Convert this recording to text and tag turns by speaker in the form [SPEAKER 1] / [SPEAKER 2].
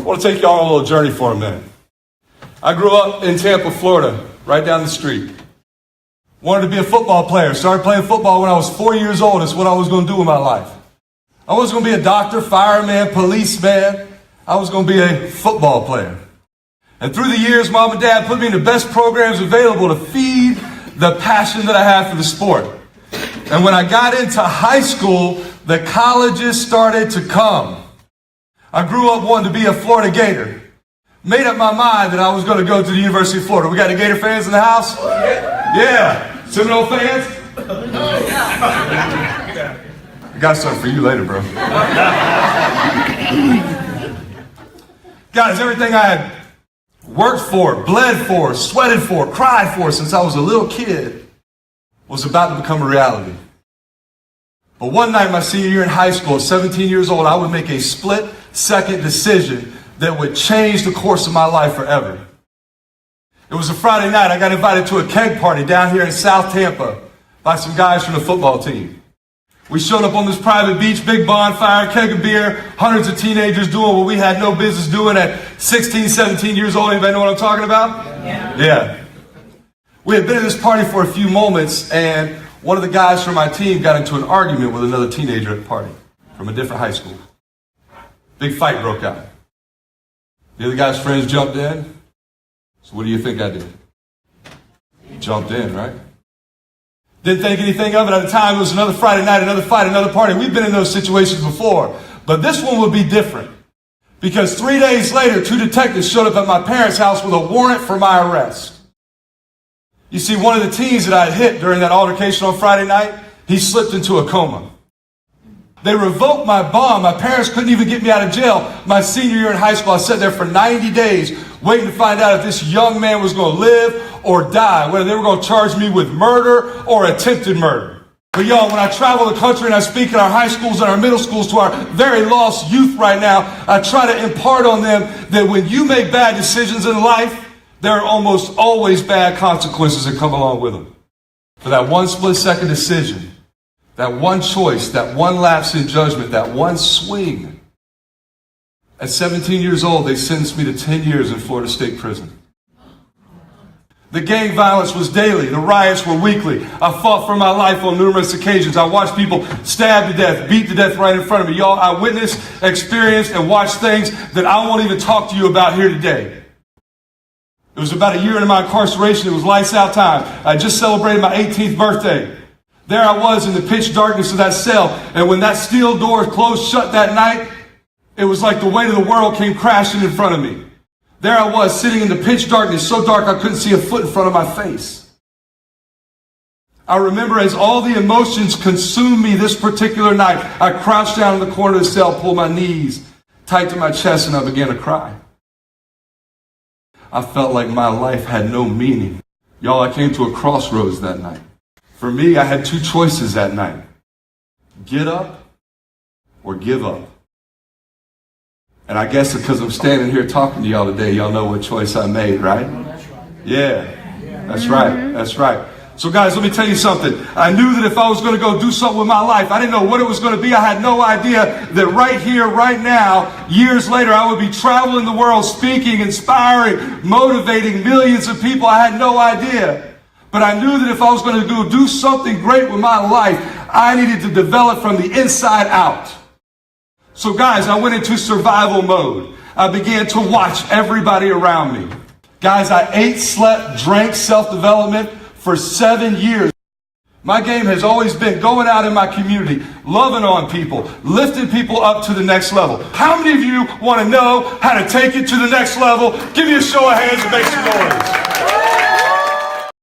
[SPEAKER 1] I want to take y'all on a little journey for a minute. I grew up in Tampa, Florida, right down the street. Wanted to be a football player. Started playing football when I was 4 years old. That's what I was going to do in my life. I was going to be a doctor, fireman, policeman. I was going to be a football player. And through the years, Mom and Dad put me in the best programs available to feed the passion that I have for the sport. And when I got into high school, the colleges started to come. I grew up wanting to be a Florida Gator. Made up my mind that I was going to go to the University of Florida. We got any Gator fans in the house? Yeah. Seminole fans? I got something for you later, bro. Guys, everything I had worked for, bled for, sweated for, cried for since I was a little kid was about to become a reality. But one night, my senior year in high school, at 17 years old, I would make a split-second decision that would change the course of my life forever. It was a Friday night. I got invited to a keg party down here in South Tampa by some guys from the football team. We showed up on this private beach, big bonfire, keg of beer, hundreds of teenagers doing what we had no business doing at 16, 17 years old. Anybody know what I'm talking about? Yeah. We had been at this party for a few moments, and one of the guys from my team got into an argument with another teenager at the party from a different high school. Big fight broke out. The other guy's friends jumped in. So what do you think I did? Jumped in, right? Didn't think anything of it at the time. It was another Friday night, another fight, another party. We've been in those situations before. But this one would be different. Because 3 days later, 2 detectives showed up at my parents' house with a warrant for my arrest. You see, one of the teens that I had hit during that altercation on Friday night, he slipped into a coma. They revoked my bond. My parents couldn't even get me out of jail. My senior year in high school, I sat there for 90 days waiting to find out if this young man was going to live or die, whether they were going to charge me with murder or attempted murder. But y'all, when I travel the country and I speak in our high schools and our middle schools to our very lost youth right now, I try to impart on them that when you make bad decisions in life, there are almost always bad consequences that come along with them. For that one split-second decision, that one choice, that one lapse in judgment, that one swing. At 17 years old, they sentenced me to 10 years in Florida State Prison. The gang violence was daily. The riots were weekly. I fought for my life on numerous occasions. I watched people stabbed to death, beat to death right in front of me. Y'all, I witnessed, experienced, and watched things that I won't even talk to you about here today. It was about a year into my incarceration. It was lights out time. I just celebrated my 18th birthday. There I was in the pitch darkness of that cell, and when that steel door closed shut that night, it was like the weight of the world came crashing in front of me. There I was sitting in the pitch darkness, so dark I couldn't see a foot in front of my face. I remember as all the emotions consumed me this particular night, I crouched down in the corner of the cell, pulled my knees tight to my chest, and I began to cry. I felt like my life had no meaning. Y'all, I came to a crossroads that night. For me, I had two choices that night. Get up or give up. And I guess because I'm standing here talking to y'all today, y'all know what choice I made, right? Yeah, that's right. That's right. So guys, let me tell you something. I knew that if I was going to go do something with my life, I didn't know what it was going to be. I had no idea that right here, right now, years later, I would be traveling the world, speaking, inspiring, motivating millions of people. I had no idea. But I knew that if I was going to go do something great with my life, I needed to develop from the inside out. So guys, I went into survival mode. I began to watch everybody around me. Guys, I ate, slept, drank, self-development for 7 years. My game has always been going out in my community, loving on people, lifting people up to the next level. How many of you want to know how to take it to the next level? Give me a show of hands and make some noise.